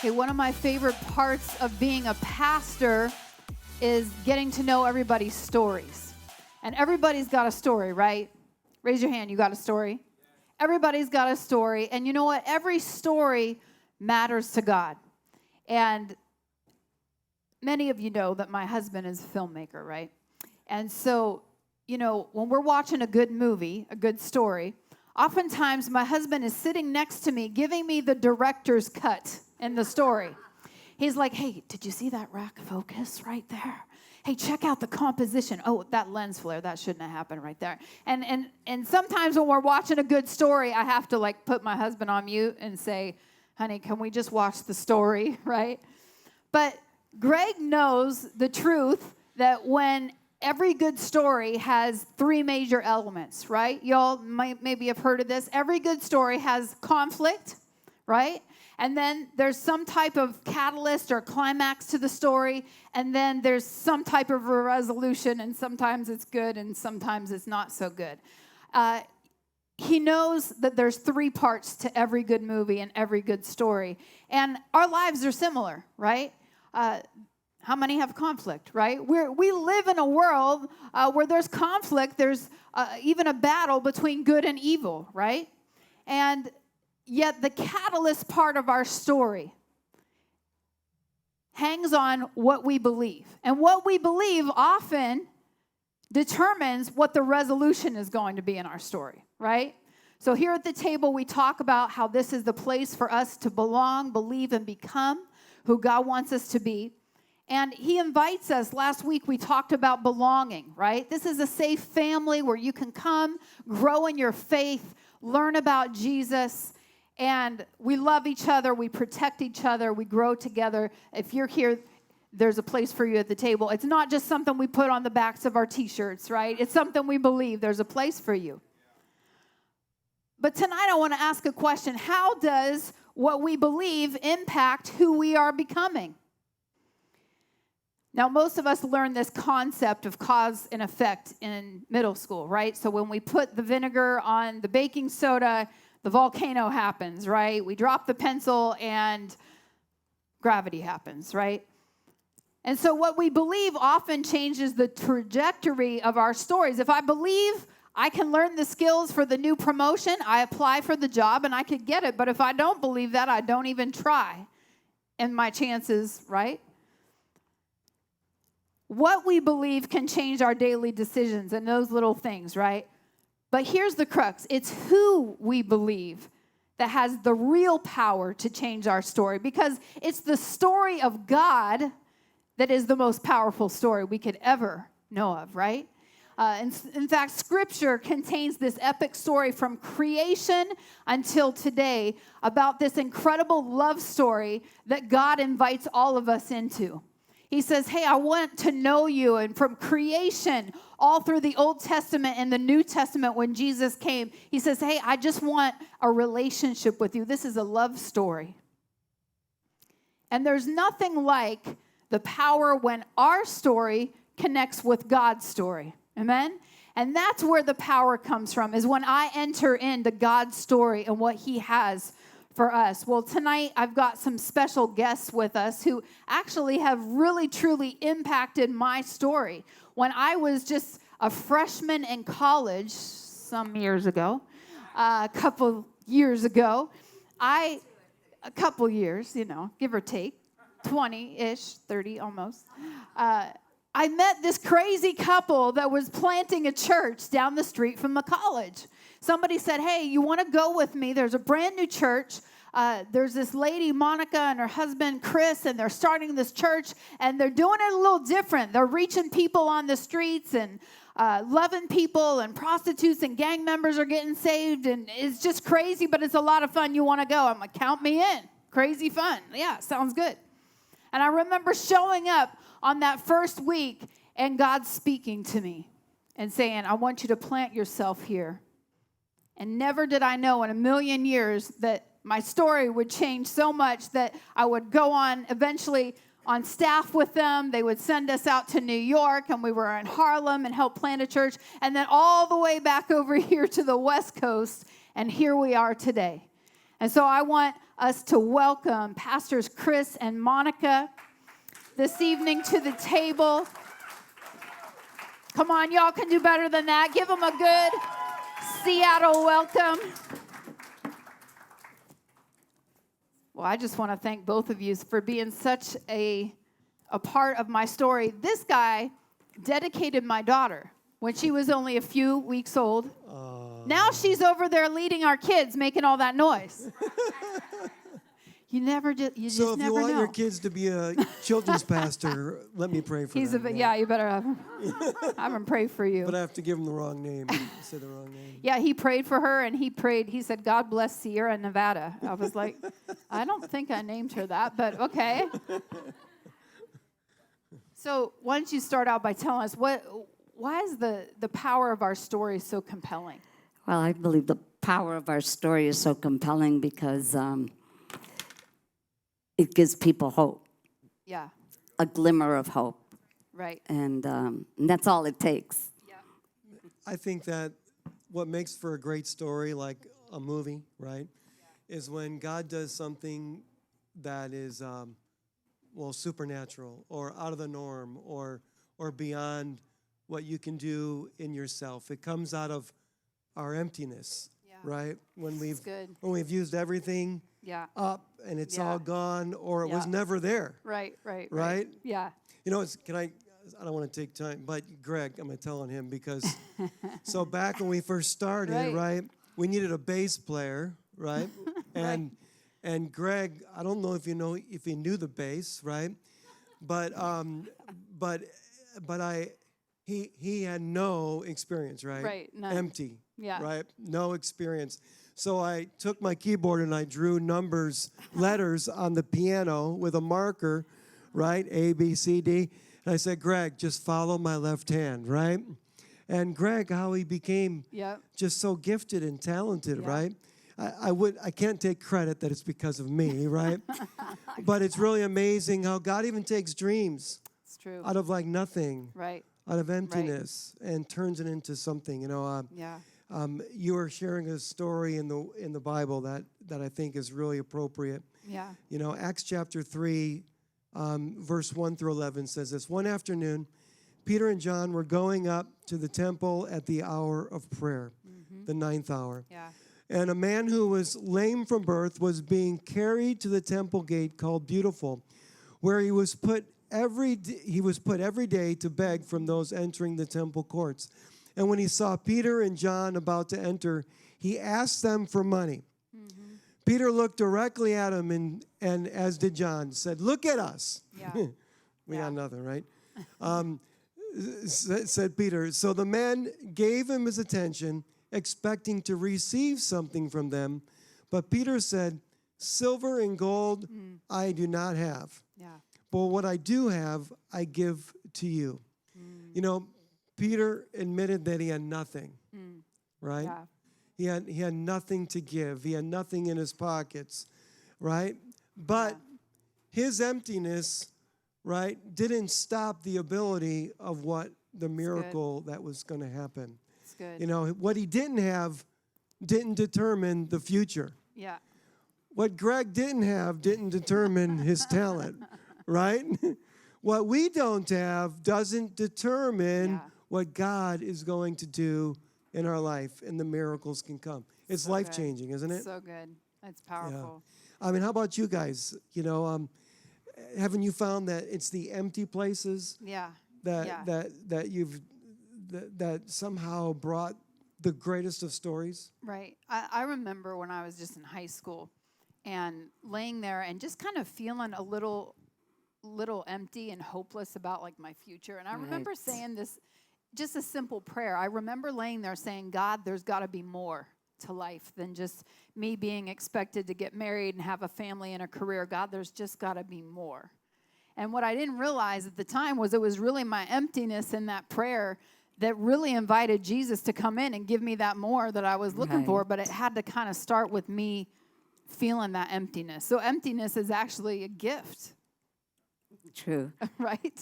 Okay, one of my favorite parts of being a pastor is getting to know everybody's stories. And everybody's got a story, right? Raise your hand, you got a story? Everybody's got a story. And you know what? Every story matters to God. And many of you know that my husband is a filmmaker, right? And so, you know, when we're watching a good movie, a good story, oftentimes my husband is sitting next to me giving me the director's cut in the story. He's like, hey, did you see that rack focus right there? Hey, check out the composition. Oh, that lens flare, that shouldn't have happened right there. And sometimes when we're watching a good story, I have to like put my husband on mute and say, honey, can we just watch the story, right? But Greg knows the truth that when every good story has three major elements, right? Y'all might maybe have heard of this. Every good story has conflict, right? And then there's some type of catalyst or climax to the story, and then there's some type of a resolution, and sometimes it's good and sometimes it's not so good. He knows that there's three parts to every good movie and every good story, and our lives are similar, right? How many have conflict, right? We live in a world where there's conflict. There's even a battle between good and evil, right? And yet the catalyst part of our story hangs on what we believe. And what we believe often determines what the resolution is going to be in our story, right? So here at the table, we talk about how this is the place for us to belong, believe, and become who God wants us to be. And he invites us. Last week, we talked about belonging, right? This is a safe family where you can come, grow in your faith, learn about Jesus, and we love each other, we protect each other, we grow together. If you're here, there's a place for you at the table. It's not just something we put on the backs of our T-shirts, right? It's something we believe. There's a place for you. But tonight I want to ask a question. How does what we believe impact who we are becoming? Now, most of us learn this concept of cause and effect in middle school, right? So when we put the vinegar on the baking soda, the volcano happens, right? We drop the pencil and gravity happens, right? And so what we believe often changes the trajectory of our stories. If I believe I can learn the skills for the new promotion, I apply for the job and I could get it. But if I don't believe that, I don't even try. And my chances, right? What we believe can change our daily decisions and those little things, right? But here's the crux. It's who we believe that has the real power to change our story, because it's the story of God that is the most powerful story we could ever know of, right? In fact, Scripture contains this epic story from creation until today about this incredible love story that God invites all of us into. He says, hey, I want to know you. And from creation, all through the Old Testament and the New Testament when Jesus came, he says, hey, I just want a relationship with you. This is a love story. And there's nothing like the power when our story connects with God's story. Amen? And that's where the power comes from, is when I enter into God's story and what he has for us. Well, tonight I've got some special guests with us who actually have really, truly impacted my story. When I was just a freshman in college some years ago, a couple years ago, a couple years, you know, give or take, 20-ish, 30 almost, I met this crazy couple that was planting a church down the street from the college. Somebody said, hey, you want to go with me? There's a brand new church. There's this lady, Monica, and her husband, Chris, and they're starting this church, and they're doing it a little different. They're reaching people on the streets and loving people, and prostitutes and gang members are getting saved, and it's just crazy, but it's a lot of fun. You want to go? I'm like, count me in. Crazy fun. Yeah, sounds good. And I remember showing up on that first week and God speaking to me and saying, I want you to plant yourself here. And never did I know in a million years that my story would change so much that I would go on eventually on staff with them. They would send us out to New York, and we were in Harlem and helped plant a church, and then all the way back over here to the West Coast, and here we are today. And so I want us to welcome Pastors Chris and Monica this evening to the table. Come on, y'all can do better than that. Give them a good Seattle welcome. Well, I just want to thank both of you for being such a part of my story. This guy dedicated my daughter when she was only a few weeks old. Now she's over there leading our kids, making all that noise. You just so if never you want know. your kids to be a children's pastor, let me pray for them. Yeah, you better have him pray for you. But I have to give him the wrong name. Say the wrong name. Yeah, he prayed for her, and he said, God bless Sierra Nevada. I was like, I don't think I named her that, but okay. So why don't you start out by telling us why is the power of our story so compelling? Well, I believe the power of our story is so compelling because it gives people hope. Yeah. A glimmer of hope. Right. And that's all it takes. Yeah. I think that what makes for a great story, like a movie, right, is when God does something that is, supernatural or out of the norm or beyond what you can do in yourself. It comes out of our emptiness, right? When we've used everything up and it's all gone, or it was never there. Right. Yeah. You know, I don't want to take time, but Greg, I'm going to tell on him because, so back when we first started, right, we needed a bass player, right? And Greg, I don't know if he knew the bass, right? But he had no experience, right? Right. None. Empty. Yeah. Right? No experience. So I took my keyboard and I drew letters on the piano with a marker, right? A, B, C, D. And I said, Greg, just follow my left hand, right? And Greg, how he became just so gifted and talented, right? I can't take credit that it's because of me, right? But it's really amazing how God even takes dreams out of like nothing, out of emptiness, and turns it into something. You were sharing a story in the Bible that I think is really appropriate. Yeah. Acts chapter 3, verse 1 through 11 says this. One afternoon, Peter and John were going up to the temple at the hour of prayer, the 9th hour. Yeah. And a man who was lame from birth was being carried to the temple gate called Beautiful, where he was put every day to beg from those entering the temple courts. And when he saw Peter and John about to enter, he asked them for money. Mm-hmm. Peter looked directly at him, and as did John, said, "Look at us." Yeah. We got nothing, right? Said Peter. So the man gave him his attention, expecting to receive something from them. But Peter said, "Silver and gold I do not have. Yeah. But what I do have, I give to you." Peter admitted that he had nothing, right? Yeah. He had nothing to give. He had nothing in his pockets, right? But his emptiness, right, didn't stop the ability of what the miracle that was going to happen. That's good. What he didn't have didn't determine the future. Yeah. What Greg didn't have didn't determine his talent, right? What we don't have doesn't determine what God is going to do in our life, and the miracles can come. It's so life-changing, isn't it? So good. It's powerful. Yeah. I mean, how about you guys? Haven't you found that it's the empty places that somehow brought the greatest of stories? Right. I remember when I was just in high school and laying there and just kind of feeling a little empty and hopeless about like my future. And I remember saying this, just a simple prayer. I remember laying there saying, God, there's got to be more to life than just me being expected to get married and have a family and a career. God, there's just got to be more. And what I didn't realize at the time was it was really my emptiness in that prayer that really invited Jesus to come in and give me that more that I was looking for. But it had to kind of start with me feeling that emptiness. So emptiness is actually a gift. True. Right?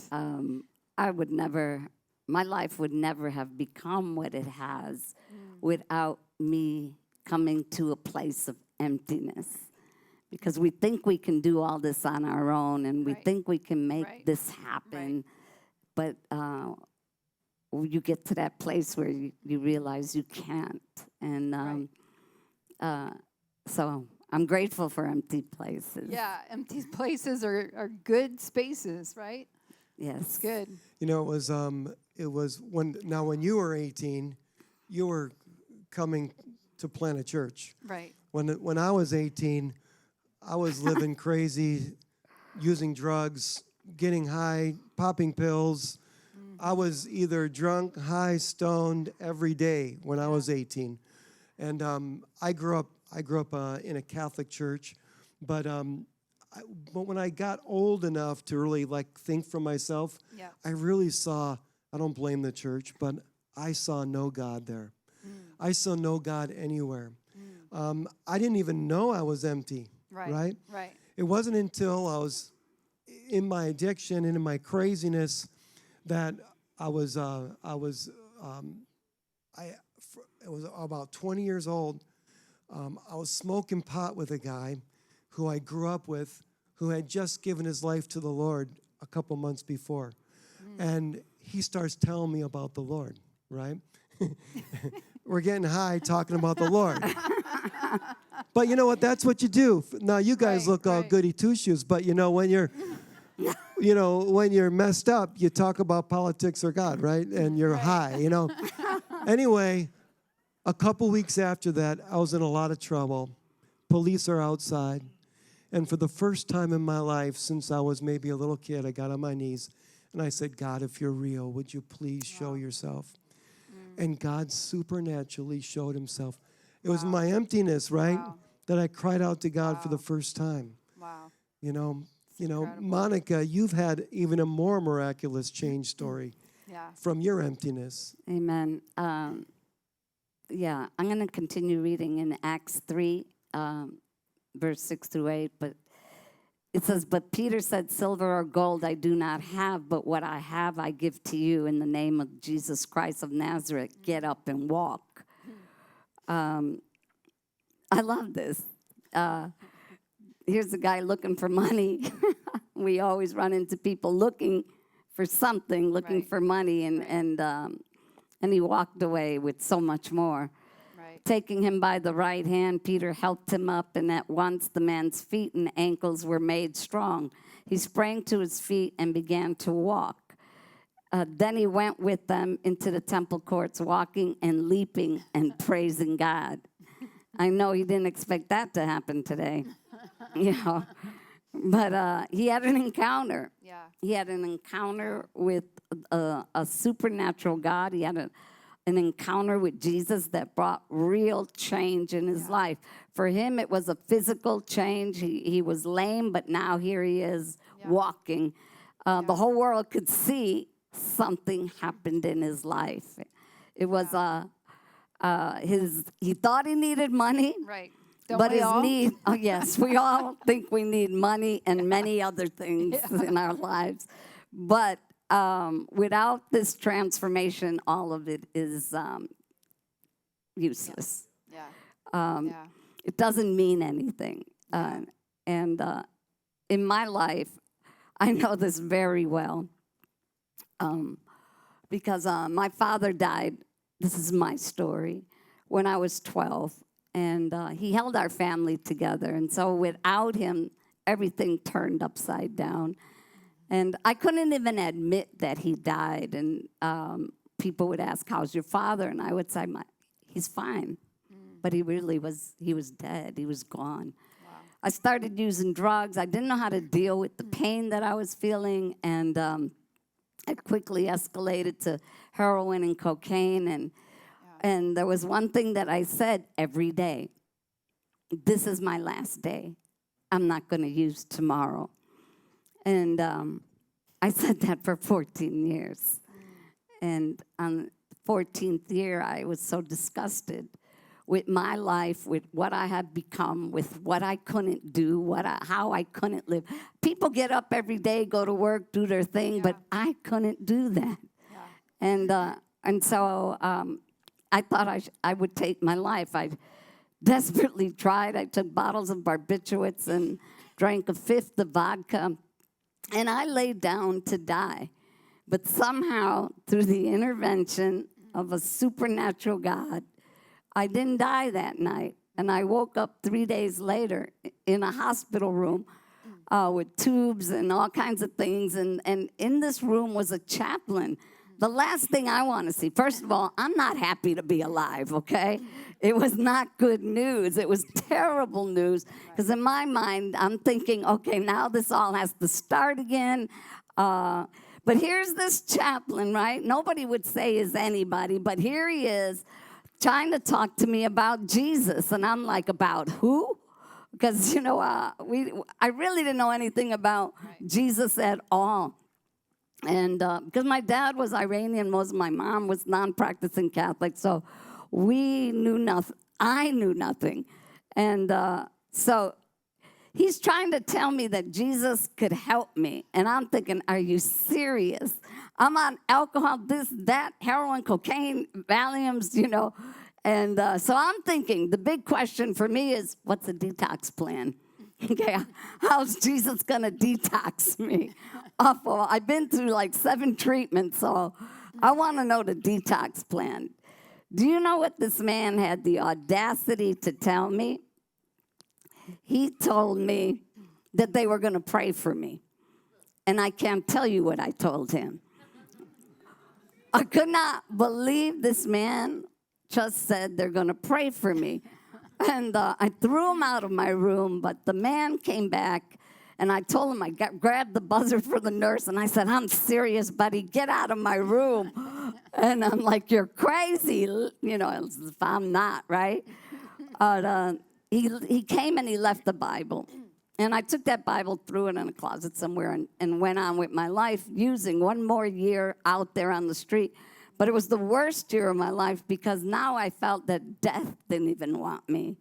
My life would never have become what it has without me coming to a place of emptiness. because we think we can do all this on our own, and we Right. think we can make Right. this happen. But you get to that place where you realize you can't. And so I'm grateful for empty places. Yeah, empty places are good spaces, right? Yes. It's good. You know, it was when you were 18, you were coming to plant a church. Right. When I was 18, I was living crazy, using drugs, getting high, popping pills. I was either drunk, high, stoned every day when I was 18. And I grew up in a Catholic church, but when I got old enough to really think for myself, Yeah. I really saw. I don't blame the church, but I saw no God there. I saw no God anywhere. I didn't even know I was empty. Right? Right. It wasn't until I was in my addiction and in my craziness that I was about 20 years old. I was smoking pot with a guy who I grew up with, who had just given his life to the Lord a couple months before. And he starts telling me about the Lord, right? We're getting high talking about the Lord. But you know what? That's what you do. Now, you guys look all goody two-shoes, but when you're when you're messed up, you talk about politics or God, right? And you're high, Anyway, a couple weeks after that, I was in a lot of trouble. Police are outside. And for the first time in my life, since I was maybe a little kid, I got on my knees and I said, God, if you're real, would you please show yourself? And God supernaturally showed himself. It was my emptiness, right? That I cried out to God for the first time. Wow. Incredible. Monica, you've had even a more miraculous change story from your emptiness. Amen. I'm going to continue reading in Acts 3, verse 6 through 8. But it says, but Peter said, silver or gold I do not have, but what I have I give to you in the name of Jesus Christ of Nazareth. Get up and walk. I love this. Here's a guy looking for money. We always run into people looking for something, looking for money, and he walked away with so much more. Right. Taking him by the right hand, Peter helped him up, and at once the man's feet and ankles were made strong. He sprang to his feet and began to walk. Then he went with them into the temple courts, walking and leaping and praising God. I know he didn't expect that to happen today, But he had an encounter. Yeah. He had an encounter with a supernatural God. He had an encounter with Jesus that brought real change in his life. For him, it was a physical change. He was lame, but now here he is walking. The whole world could see something happened in his life. It was he thought he needed money. Right. But his need, yes, we all think we need money and many other things in our lives. But without this transformation, all of it is useless. Yeah. It doesn't mean anything. And in my life, I know this very well because my father died. This is my story. When I was 12. And he held our family together. And so without him, everything turned upside down. And I couldn't even admit that he died. And people would ask, how's your father? And I would say, he's fine. But he was dead. He was gone. Wow. I started using drugs. I didn't know how to deal with the pain that I was feeling. And it quickly escalated to heroin and cocaine. And there was one thing that I said every day. This is my last day. I'm not going to use tomorrow. And I said that for 14 years. And on the 14th year, I was so disgusted with my life, with what I had become, with what I couldn't do, how I couldn't live. People get up every day, go to work, do their thing, but I couldn't do that. Yeah. And so I thought I would take my life. I desperately tried. I took bottles of barbiturates and drank a fifth of vodka, and I laid down to die. But somehow, through the intervention of a supernatural God, I didn't die that night. And I woke up 3 days later in a hospital room with tubes and all kinds of things. And in this room was a chaplain. The last thing I want to see, first of all, I'm not happy to be alive, okay? It was not good news. It was terrible news. Because in my mind, I'm thinking, okay, now this all has to start again. But here's this chaplain, right? Nobody would say is anybody, but here he is trying to talk to me about Jesus. And I'm like, about who? Because, I really didn't know anything about Jesus at all. And because my dad was Iranian, my mom was non-practicing Catholic, so we knew nothing. I knew nothing. And so he's trying to tell me that Jesus could help me. And I'm thinking, are you serious? I'm on alcohol, this, that, heroin, cocaine, Valiums, And so I'm thinking, the big question for me is, what's a detox plan? Okay, how's Jesus going to detox me? Awful. I've been through like 7 treatments, so I want to know the detox plan. Do you know what this man had the audacity to tell me? He told me that they were going to pray for me. And I can't tell you what I told him. I could not believe this man just said they're going to pray for me. And I threw him out of my room, but the man came back, and I told him I grabbed the buzzer for the nurse, and I said, I'm serious, buddy, get out of my room. And I'm like, you're crazy, if I'm not, right? He came and he left the Bible. And I took that Bible, threw it in a closet somewhere, and went on with my life using one more year out there on the street. But it was the worst year of my life because now I felt that death didn't even want me.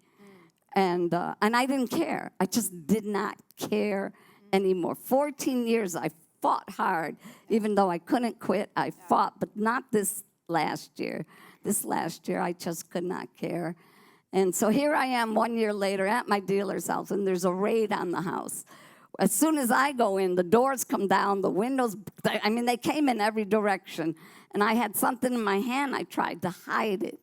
And I didn't care. I just did not care anymore. 14 years I fought hard. Even though I couldn't quit, I fought. But not this last year. This last year I just could not care. And so here I am 1 year later at my dealer's house, and there's a raid on the house. As soon as I go in, the doors come down, the windows, they came in every direction. And I had something in my hand. I tried to hide it.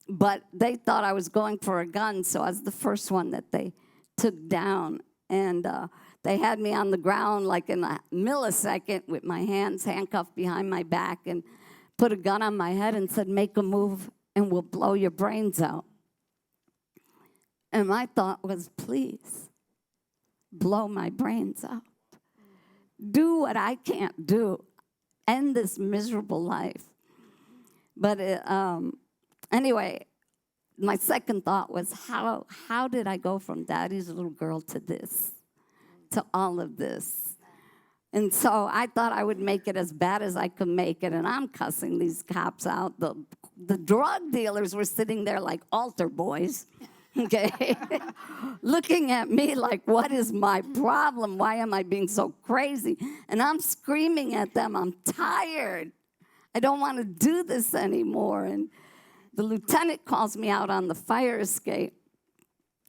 But they thought I was going for a gun, so I was the first one that they took down. And they had me on the ground like in a millisecond with my hands handcuffed behind my back and put a gun on my head and said, make a move and we'll blow your brains out. And my thought was, please, blow my brains out. Do what I can't do. End this miserable life. But anyway, my second thought was, how did I go from daddy's little girl to this, to all of this? And so I thought I would make it as bad as I could make it, and I'm cussing these cops out. The drug dealers were sitting there like altar boys, okay, looking at me like, what is my problem? Why am I being so crazy? And I'm screaming at them, I'm tired. I don't want to do this anymore. And the lieutenant calls me out on the fire escape,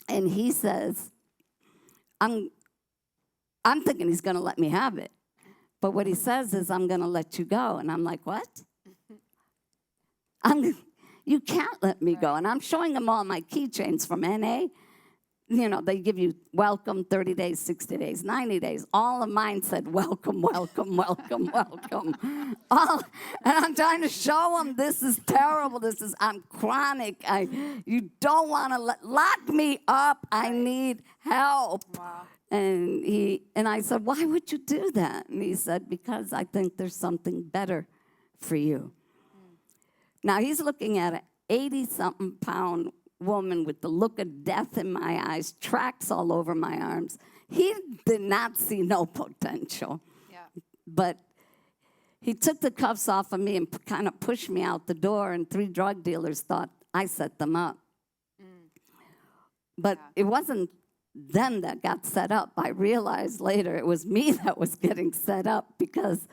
and he says, I'm thinking he's going to let me have it. But what he says is, I'm going to let you go. And I'm like, what? You can't let me go. And I'm showing them all my keychains from NA. They give you welcome, 30 days, 60 days, 90 days. All of mine said welcome, welcome, welcome, welcome. And I'm trying to show them this is terrible. I'm chronic. You don't want to lock me up. I need help. Wow. And I said, why would you do that? And he said, because I think there's something better for you. Now, he's looking at an 80-something pound woman with the look of death in my eyes, tracks all over my arms. He did not see no potential. Yeah. But he took the cuffs off of me and kind of pushed me out the door, and 3 drug dealers thought I set them up. But it wasn't them that got set up. I realized later it was me that was getting set up, because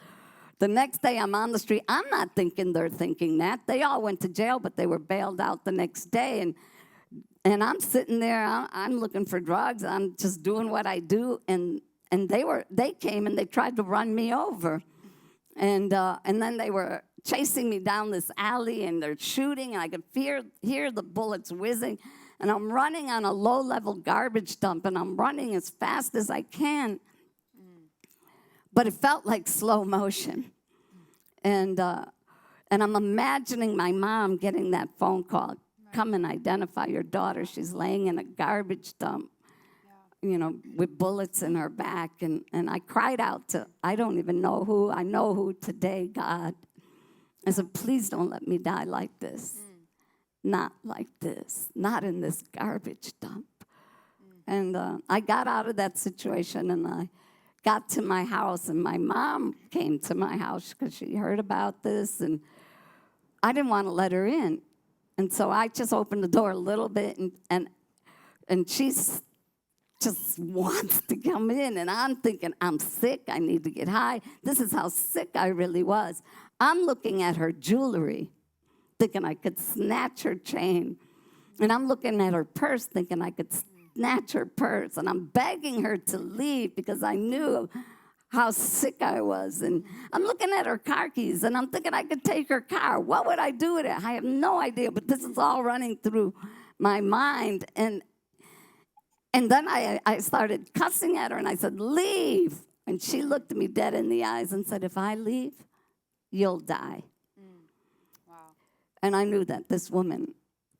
the next day I'm on the street. I'm not thinking they're thinking that. They all went to jail, but they were bailed out the next day. And And I'm sitting there, I'm looking for drugs. I'm just doing what I do. And they came and they tried to run me over. And then they were chasing me down this alley, and they're shooting, and I could hear the bullets whizzing. And I'm running on a low-level garbage dump, and I'm running as fast as I can. But it felt like slow motion. And I'm imagining my mom getting that phone call. Come and identify your daughter. She's laying in a garbage dump, with bullets in her back. And I cried out to, I don't even know who. I know who today, God. I said, please don't let me die like this. Not like this. Not in this garbage dump. And I got out of that situation, and I got to my house, and my mom came to my house because she heard about this, and I didn't want to let her in. And so I just opened the door a little bit, and she just wants to come in. And I'm thinking, I'm sick. I need to get high. This is how sick I really was. I'm looking at her jewelry, thinking I could snatch her chain. And I'm looking at her purse, thinking I could snatch her purse. And I'm begging her to leave because I knew how sick I was. And I'm looking at her car keys, and I'm thinking I could take her car. What would I do with it? I have no idea, but this is all running through my mind. And then I started cussing at her, and I said, leave. And she looked me dead in the eyes and said, if I leave, you'll die. Wow. And I knew that this woman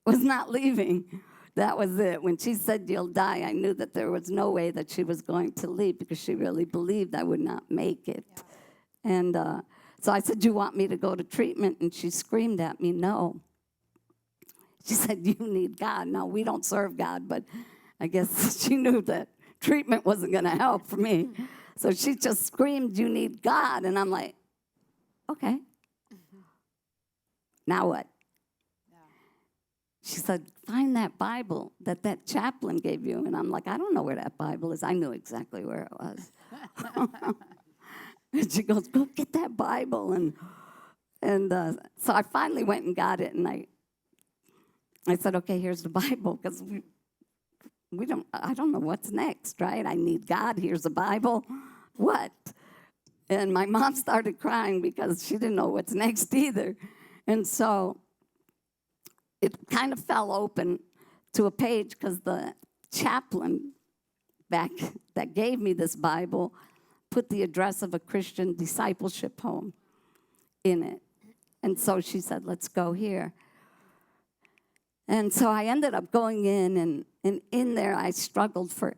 was not leaving. That was it. When she said, you'll die, I knew that there was no way that she was going to leave because she really believed I would not make it. Yeah. And so I said, you want me to go to treatment? And she screamed at me, no. She said, you need God. No, we don't serve God, but I guess she knew that treatment wasn't going to help for me. So she just screamed, you need God. And I'm like, okay. Now what? She said, find that Bible that chaplain gave you. And I'm like, I don't know where that Bible is. I knew exactly where it was. And she goes, go get that Bible. And so I finally went and got it. And I said, okay, here's the Bible. Because I don't know what's next, right? I need God. Here's the Bible. What? And my mom started crying because she didn't know what's next either. And so it kind of fell open to a page because the chaplain back that gave me this Bible put the address of a Christian discipleship home in it. And so she said, let's go here. And so I ended up going in, and in there I struggled for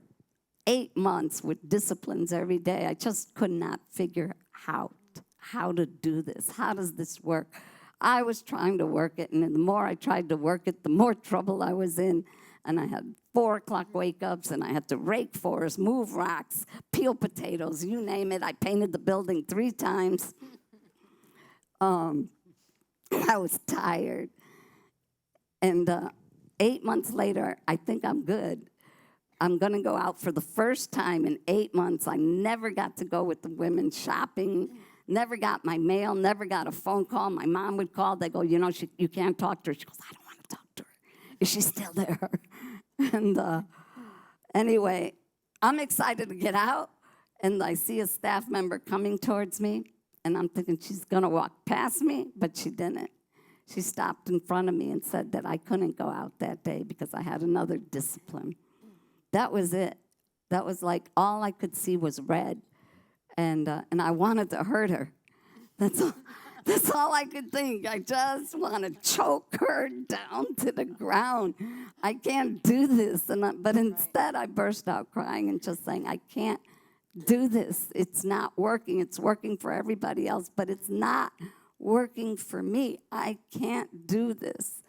8 months with disciplines every day. I just could not figure out how to do this. How does this work? I was trying to work it, and the more I tried to work it, the more trouble I was in. And I had 4 o'clock wake-ups, and I had to rake forests, move rocks, peel potatoes, you name it. I painted the building 3 times. I was tired. And 8 months later, I think I'm good. I'm going to go out for the first time in 8 months. I never got to go with the women shopping. Never got my mail, never got a phone call. My mom would call. They go, you can't talk to her. She goes, I don't want to talk to her. Is she still there? And anyway, I'm excited to get out, and I see a staff member coming towards me, and I'm thinking she's going to walk past me, but she didn't. She stopped in front of me and said that I couldn't go out that day because I had another discipline. That was it. That was like all I could see was red. And I wanted to hurt her. That's all I could think. I just want to choke her down to the ground. I can't do this. But instead, I burst out crying and just saying, I can't do this. It's not working. It's working for everybody else, but it's not working for me. I can't do this.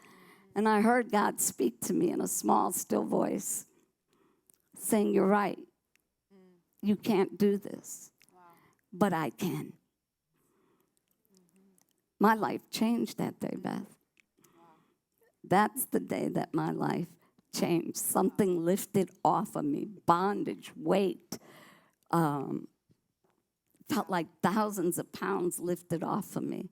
And I heard God speak to me in a small, still voice, saying, you're right. You can't do this. But I can. My life changed that day, Beth. That's the day that my life changed. Something lifted off of me, bondage, weight. Felt like thousands of pounds lifted off of me.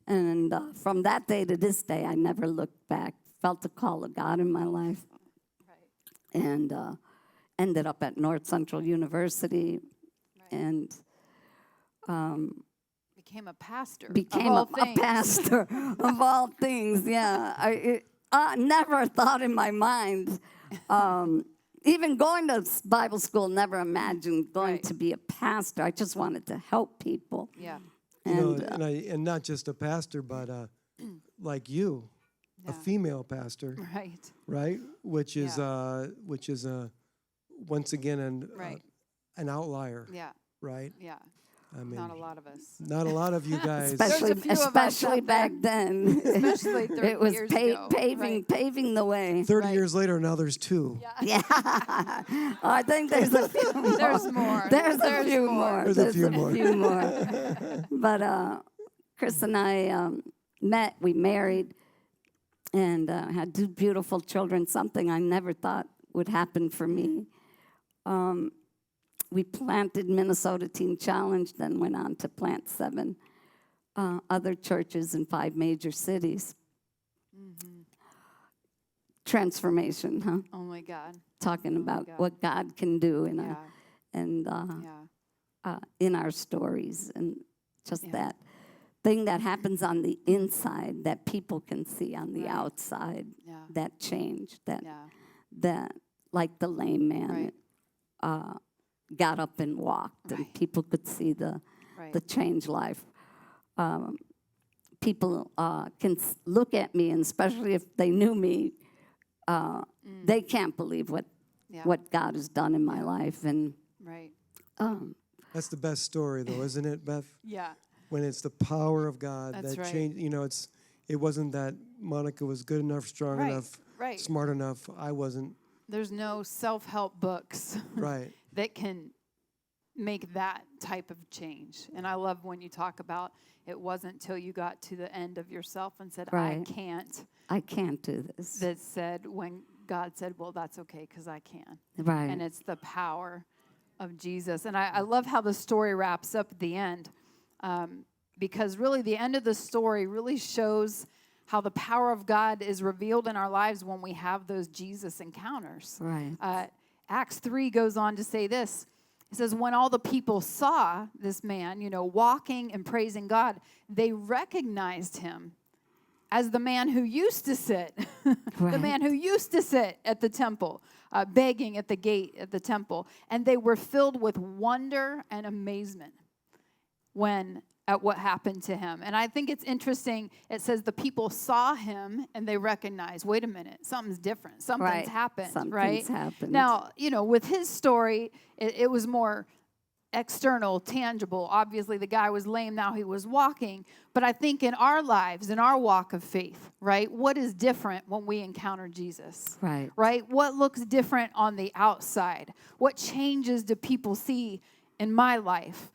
And from that day to this day, I never looked back. Felt the call of God in my life. and ended up at North Central University, and Became a pastor. became of all a things. pastor of all things. Yeah, I never thought in my mind, even going to Bible school, never imagined going Right. to be a pastor. I just wanted to help people. Yeah. You know, And and not just a pastor, but like you, a Yeah. female pastor, Right. right? Which is once again Right. an outlier, Yeah. right? Yeah. I mean, Not a lot of us. not a lot of you guys. especially, There's a few of us especially out there. back then, Especially 30 it was years ago. paving the way. 30 Right. years later, now there's two. Yeah, I think there's a few more. There's more. There's a few more. There's a few more. But Chris and I met. We married, and had two beautiful children. Something I never thought would happen for me. We planted Minnesota Teen Challenge, then went on to plant 7 other churches in 5 major cities. Transformation, huh? Oh my God. Talking about God. what God can do in Yeah. in our stories, and just Yeah. that thing that happens on the inside that people can see on the Right. outside. Yeah. That change, Yeah. that like the lame man Right. got up and walked, and Right. people could see the Right. changed life. People can look at me, and especially if they knew me, they can't believe Yeah. what God has done in my life. And Right. That's the best story, though, isn't it, Beth? Yeah. When it's the power of God That's that right. changed. You know, it wasn't that Monica was good enough, strong Right. enough, Right. smart enough. I wasn't. There's no self-help books Right. that can make that type of change. And I love when you talk about it wasn't till you got to the end of yourself and said, Right. I I can't do this. that said, when God said, well, that's okay because I can. Right. And it's the power of Jesus. And I love how the story wraps up at the end, because really the end of the story really shows how the power of God is revealed in our lives when we have those Jesus encounters. Right. Acts 3 goes on to say this. It says, when all the people saw this man, walking and praising God, they recognized him as the man who used to sit, the Right. man who used to sit at the temple, begging at the gate at the temple. And they were filled with wonder and amazement at what happened to him. And I think it's interesting. It says the people saw him and they recognized, wait a minute, something's different. Something's Right. happened, Something's right? happened. Now, with his story, it was more external, tangible. Obviously, the guy was lame, now he was walking. But I think in our lives, in our walk of faith, right, what is different when we encounter Jesus? Right. Right? What looks different on the outside? What changes do people see in my life?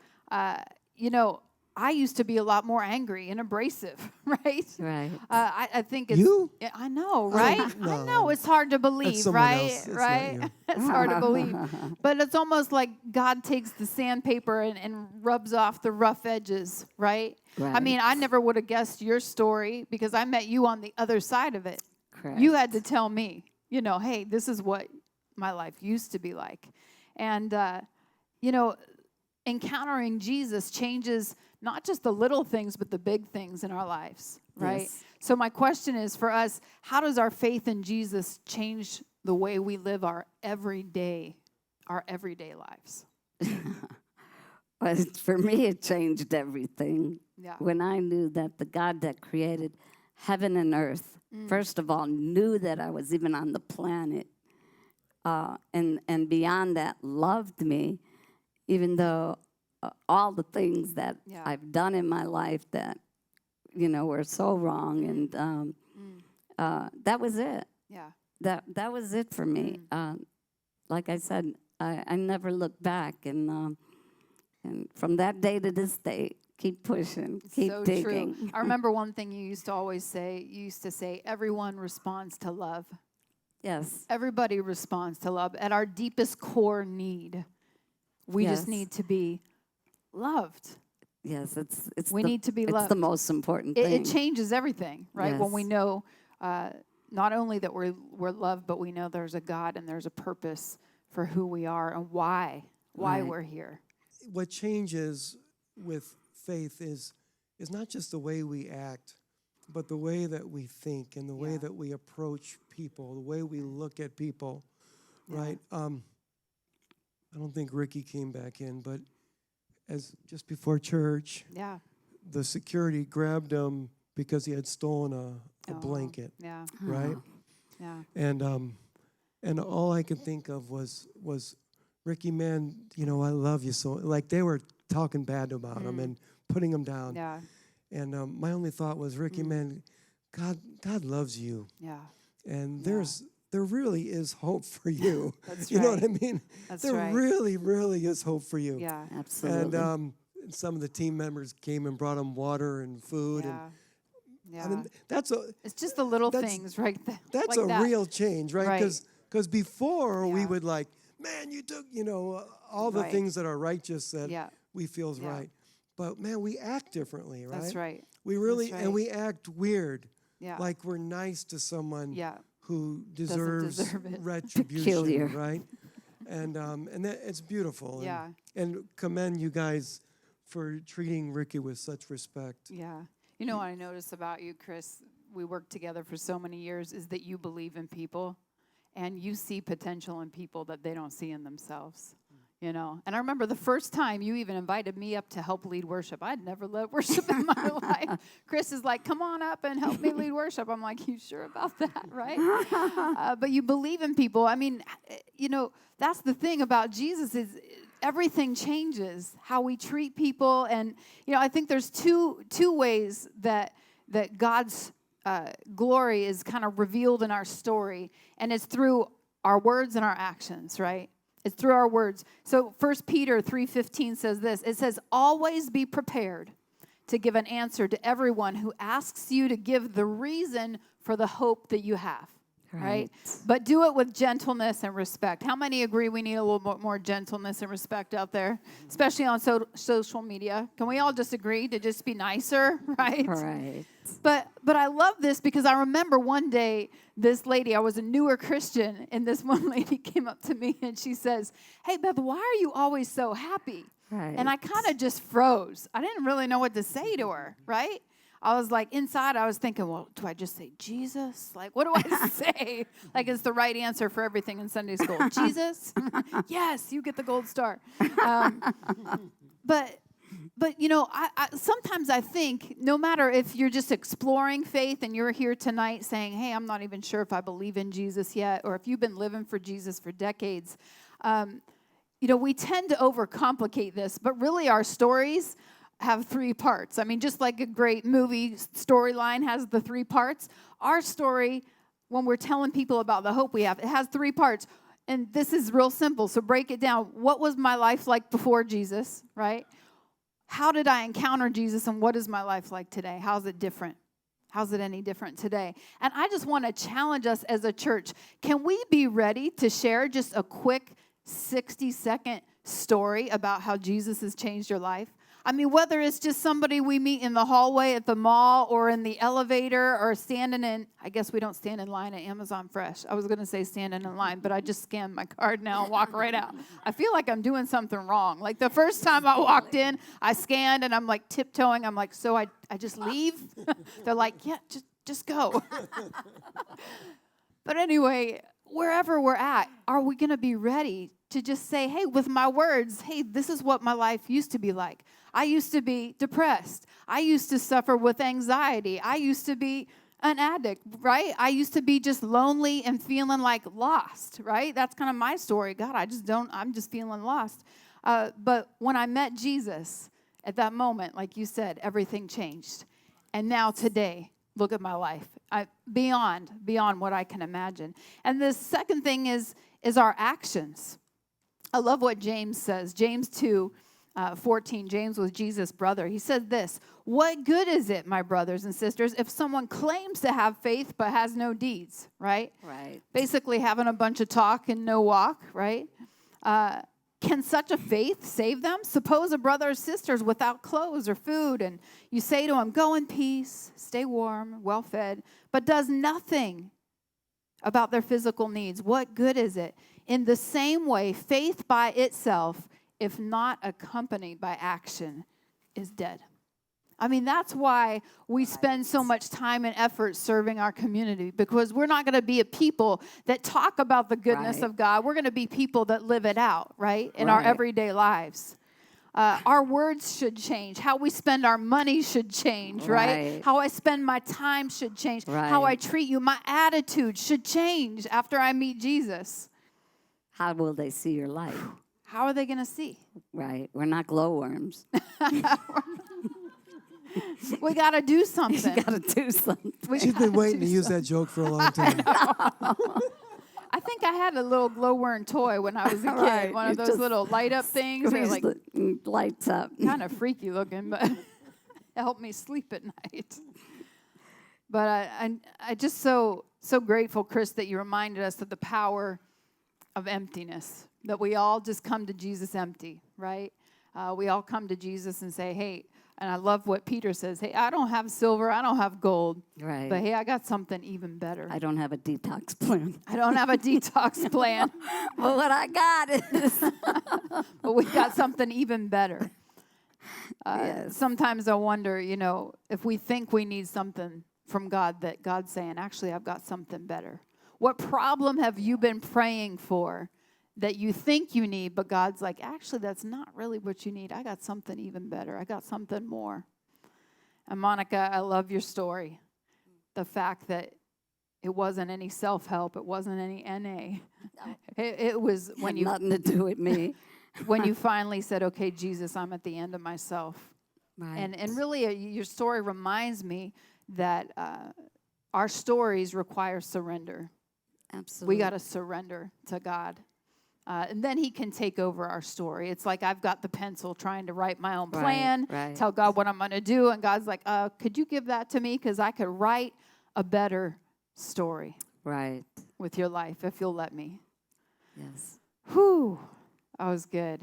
I used to be a lot more angry and abrasive, right? Right. I think it's... You? I know, right? no. I know, it's hard to believe, someone right? else. It's not Right? you. It's hard to believe. But it's almost like God takes the sandpaper and rubs off the rough edges, right? I Right. mean, I never would have guessed your story because I met you on the other side of it. Correct. You had to tell me, hey, this is what my life used to be like. And, encountering Jesus changes not just the little things, but the big things in our lives, right? Yes. So my question is for us, how does our faith in Jesus change the way we live our everyday lives? Well, for me, it changed everything. Yeah. When I knew that the God that created heaven and earth, first of all, knew that I was even on the planet, and beyond that, loved me, even though all the things that Yeah. I've done in my life that, were so wrong, and that was it. Yeah. That was it for me. Like I said, I never looked back, and from that day to this day, keep pushing, keep So digging. true. I remember one thing you used to always say. You used to say, everyone responds to love. Yes, Everybody responds to love. At our deepest core need, we just Yes. need to be loved. yes, it's We need to be it's loved. the most important thing. It changes everything, right? When we Yes. know not only that we're loved, but we know there's a God and there's a purpose for who we are and why Right. we're here. What changes with faith is not just the way we act, but the way that we think and the way Yeah. that we approach people, the way we look at people, Yeah. right? I don't think Ricky came back in, but as just before church, Yeah. the security grabbed him because he had stolen a Oh, blanket, Yeah. right? Yeah. And all I could think of was Ricky, man, you know, I love you so. Like they were talking bad about him and putting him down. Yeah. And my only thought was, Ricky, man, God loves you, Yeah. and Yeah. there really is hope for you. That's You know right. what I mean? That's there right. really is hope for you. Yeah. Absolutely. And some of the team members came and brought him water and food, Yeah. and Yeah. I mean It's just the little that's- things, right? that's like a that. real change, right? Right. Because before we Yeah. would like, man, you took, you know, all the Right. things that are righteous that Yeah. we feel is Yeah. right. But man, we act differently, right? That's right. We really, That's and right. we act weird, Yeah. like we're nice to someone Yeah. who deserves deserve it. retribution, Peculiar. right? And that it's beautiful. Yeah. And commend you guys for treating Ricky with such respect. Yeah. You know what I notice about you, Chris? We worked together for so many years is that you believe in people and you see potential in people that they don't see in themselves. You know, and I remember the first time you even invited me up to help lead worship. I'd never led worship in my life. Chris is like, come on up and help me lead worship. I'm like, you sure about that, right? But you believe in people. I mean, you know, that's the thing about Jesus is everything changes, how we treat people. And, you know, I think there's two ways that God's glory is kind of revealed in our story. And it's through our words and our actions, right? It's through our words. So 1 Peter 3:15 says this. It says, always be prepared to give an answer to everyone who asks you to give the reason for the hope that you have. Right? But do it with gentleness and respect. How many agree we need a little bit more gentleness and respect out there, especially on social media? Can we all just agree to just be nicer, right? Right. But I love this because I remember one day this lady, I was a newer Christian, and this one lady came up to me and she says, hey, Beth, why are you always so happy? Right. And I kind of just froze. I didn't really know what to say to her, right? I was like, inside, I was thinking, well, do I just say Jesus? Like, what do I say? Like, it's the right answer for everything in Sunday school. Jesus? Yes, you get the gold star. But you know, I sometimes I think no matter if you're just exploring faith and you're here tonight saying, hey, I'm not even sure if I believe in Jesus yet, or if you've been living for Jesus for decades, you know, we tend to overcomplicate this, but really our stories have three parts. I mean, just like a great movie storyline has the three parts, our story, when we're telling people about the hope we have, it has three parts. And this is real simple, so break it down. What was my life like before Jesus, right? How did I encounter Jesus, and what is my life like today? How's it different? How's it any different today? And I just want to challenge us as a church. Can we be ready to share just a quick 60-second story about how Jesus has changed your life? I mean, whether it's just somebody we meet in the hallway at the mall or in the elevator or standing in, I guess we don't stand in line at Amazon Fresh. I was going to say standing in line, but I just scanned my card now and walk right out. I feel like I'm doing something wrong. Like the first time I walked in, I scanned and I'm like tiptoeing. I'm like, so I just leave? They're like, yeah, just go. But anyway, wherever we're at, are we going to be ready to just say, hey, with my words, hey, this is what my life used to be like. I used to be depressed. I used to suffer with anxiety. I used to be an addict, right? I used to be just lonely and feeling like lost, right? That's kind of my story. God, I'm just feeling lost. But when I met Jesus, at that moment, like you said, everything changed. And now today, look at my life. Beyond what I can imagine. And the second thing is our actions. I love what James says. James 2:14. James was Jesus' brother. He said this, what good is it, my brothers and sisters, if someone claims to have faith but has no deeds, right? Right. Basically having a bunch of talk and no walk, right? Can such a faith save them? Suppose a brother or sister is without clothes or food, and you say to him, go in peace, stay warm, well-fed, but does nothing. about their physical needs. What good is it? In the same way, faith by itself, if not accompanied by action, is dead. I mean, that's why we spend so much time and effort serving our community, because we're not going to be a people that talk about the goodness of God. We're going to be people that live it out, right, in our everyday lives. Our words should change. How we spend our money should change, right? How I spend my time should change. How I treat you, my attitude should change after I meet Jesus. How will they see your light? How are they going to see? Right. We're not glowworms. We got to do something. You got to do something. She's been waiting to use that joke for a long time. I think I had a little glowworm toy when I was a kid. One of those little light up things. They're like lights up. Kind of freaky looking, but it helped me sleep at night. But I just so grateful, Chris, that you reminded us of the power of emptiness, that we all just come to Jesus empty, right? We all come to Jesus and say, hey, and I love what Peter says, hey, I don't have silver, I don't have gold, right? But hey, I got something even better. I don't have a detox plan. I don't have a detox plan. But what I got is... But we got something even better. Yes. Sometimes I wonder, if we think we need something from God, that God's saying, actually, I've got something better. What problem have you been praying for that you think you need, but God's like, actually, that's not really what you need. I got something even better. I got something more. And Monica, I love your story. The fact that it wasn't any self-help. It wasn't any NA. No. It was when you... nothing to do with me. When you finally said, okay, Jesus, I'm at the end of myself. Right. And really, your story reminds me that our stories require surrender. Absolutely. We got to surrender to God. And then he can take over our story. It's like I've got the pencil trying to write my own plan, tell God what I'm going to do. And God's like, could you give that to me? Because I could write a better story with your life if you'll let me. Yes. Whew. That was good.